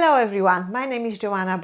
Hello everyone, my name is Joanna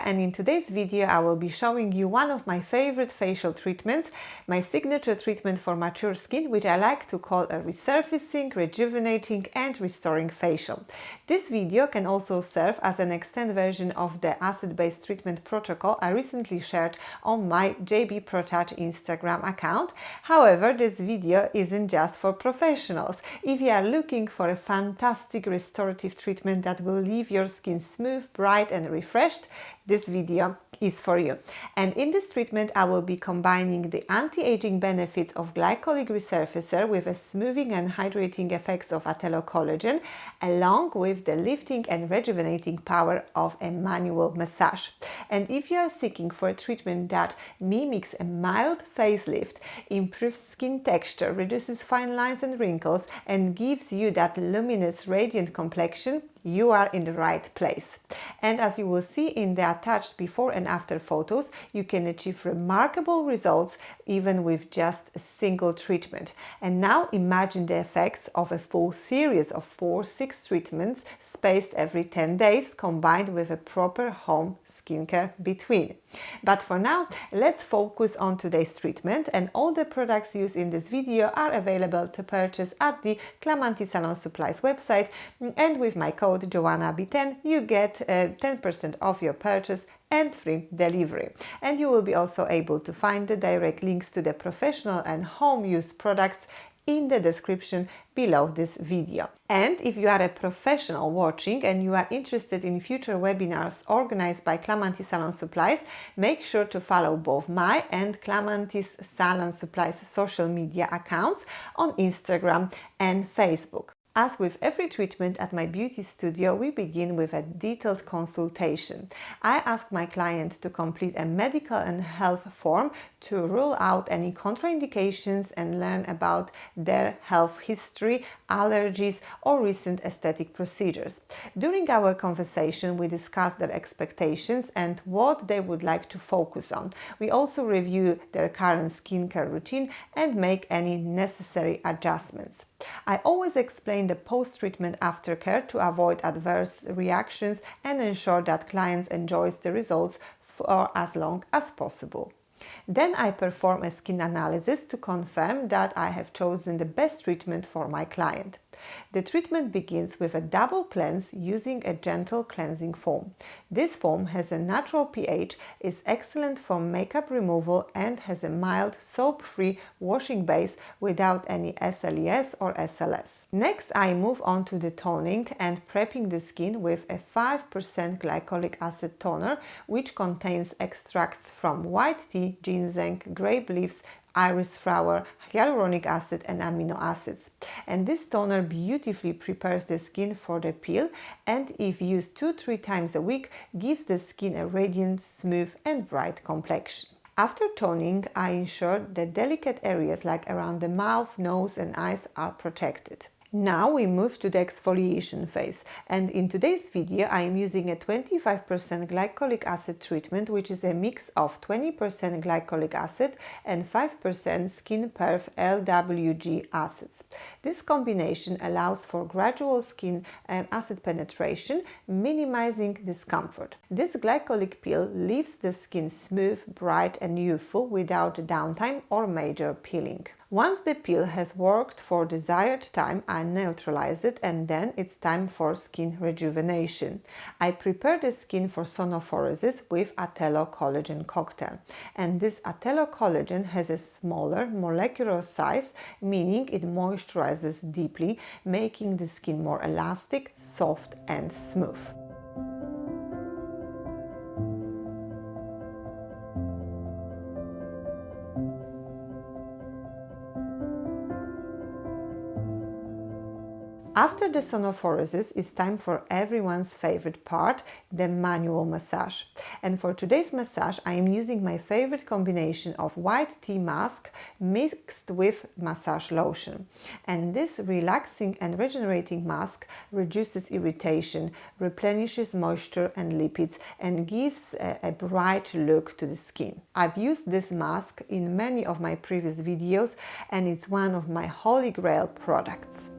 and in today's video I will be showing you one of my favorite facial treatments, my signature treatment for mature skin, which I like to call a resurfacing, rejuvenating and restoring facial. This video can also serve as an extended version of the acid-based treatment protocol I recently shared on my JB ProTouch Instagram account. However, this video isn't just for professionals. If you are looking for a fantastic restorative treatment that will leave your skin smooth, bright and refreshed, this video is for you. And in this treatment I will be combining the anti-aging benefits of Glycolic Resurfacer with a smoothing and hydrating effects of collagen, along with the lifting and rejuvenating power of a manual massage. And if you are seeking for a treatment that mimics a mild facelift, improves skin texture, reduces fine lines and wrinkles, and gives you that luminous, radiant complexion, you are in the right place. And as you will see in the attached before and after photos, you can achieve remarkable results even with just a single treatment. And now imagine the effects of a full series of 4-6 treatments spaced every 10 days, combined with a proper home skincare between. But for now, let's focus on today's treatment, and all the products used in this video are available to purchase at the Clamanti Salon Supplies website, and with my code Joanna10 you get 10% off your purchase and free delivery. And you will be also able to find the direct links to the professional and home use products in the description below this video. And if you are a professional watching and you are interested in future webinars organized by Clamanti Salon Supplies, make sure to follow both my and Clamanti's Salon Supplies social media accounts on Instagram and Facebook. As with every treatment at my beauty studio, we begin with a detailed consultation. I ask my client to complete a medical and health form to rule out any contraindications and learn about their health history, allergies or recent aesthetic procedures. During our conversation, we discuss their expectations and what they would like to focus on. We also review their current skincare routine and make any necessary adjustments. I always explain the post-treatment aftercare to avoid adverse reactions and ensure that clients enjoy the results for as long as possible. Then I perform a skin analysis to confirm that I have chosen the best treatment for my client. The treatment begins with a double cleanse using a gentle cleansing foam. This foam has a natural pH, is excellent for makeup removal and has a mild soap-free washing base without any SLES or SLS. Next I move on to the toning and prepping the skin with a 5% glycolic acid toner, which contains extracts from white tea, ginseng, grape leaves, iris flower, hyaluronic acid and amino acids. And this toner beautifully prepares the skin for the peel, and if used 2-3 times a week, gives the skin a radiant, smooth and bright complexion. After toning, I ensure that delicate areas like around the mouth, nose and eyes are protected. Now we move to the exfoliation phase, and in today's video I am using a 25% glycolic acid treatment, which is a mix of 20% glycolic acid and 5% skin perf LWG acids. This combination allows for gradual skin acid penetration, minimizing discomfort. This glycolic peel leaves the skin smooth, bright and youthful without downtime or major peeling. Once the peel has worked for desired time, I neutralize it, and then it's time for skin rejuvenation. I prepare the skin for sonophoresis with collagen cocktail. And this collagen has a smaller molecular size, meaning it moisturizes deeply, making the skin more elastic, soft and smooth. After the sonophoresis, it's time for everyone's favorite part, the manual massage. And for today's massage, I am using my favorite combination of white tea mask mixed with massage lotion. And this relaxing and regenerating mask reduces irritation, replenishes moisture and lipids, and gives a bright look to the skin. I've used this mask in many of my previous videos, and it's one of my holy grail products.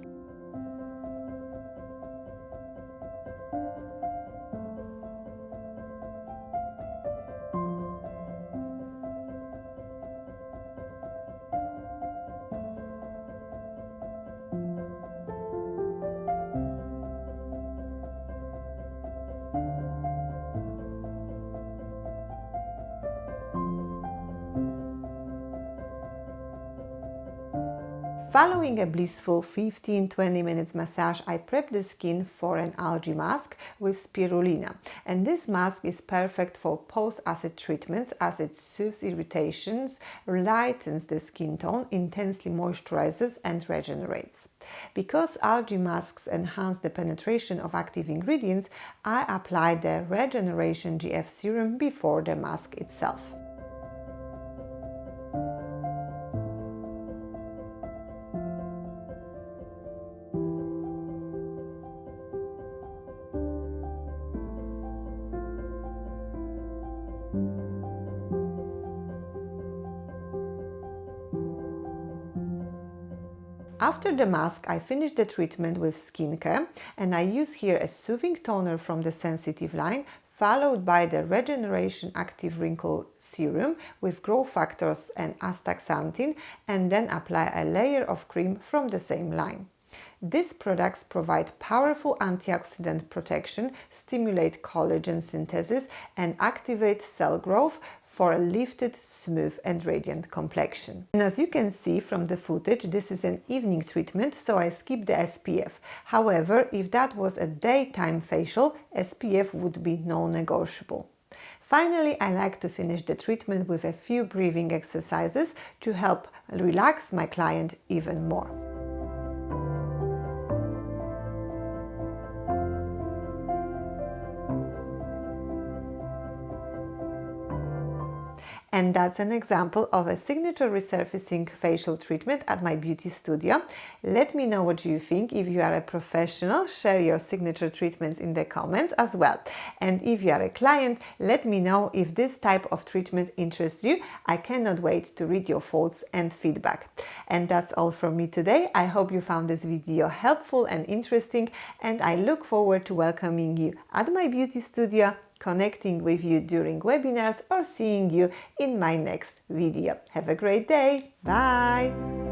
Following a blissful 15-20 minutes massage, I prep the skin for an algae mask with spirulina. And this mask is perfect for post-acid treatments as it soothes irritations, lightens the skin tone, intensely moisturizes and regenerates. Because algae masks enhance the penetration of active ingredients, I apply the Regeneration GF serum before the mask itself. After the mask, I finish the treatment with skincare, and I use here a soothing toner from the Sensitive line, followed by the Regeneration Active Wrinkle Serum with growth factors and astaxanthin, and then apply a layer of cream from the same line. These products provide powerful antioxidant protection, stimulate collagen synthesis, and activate cell growth for a lifted, smooth and radiant complexion. And as you can see from the footage, this is an evening treatment, so I skip the SPF. However, if that was a daytime facial, SPF would be non-negotiable. Finally, I like to finish the treatment with a few breathing exercises to help relax my client even more. And that's an example of a signature resurfacing facial treatment at my beauty studio. Let me know what you think. If you are a professional, share your signature treatments in the comments as well. And if you are a client, let me know if this type of treatment interests you. I cannot wait to read your thoughts and feedback. And that's all from me today. I hope you found this video helpful and interesting, and I look forward to welcoming you at my beauty studio, connecting with you during webinars, or seeing you in my next video. Have a great day. Bye.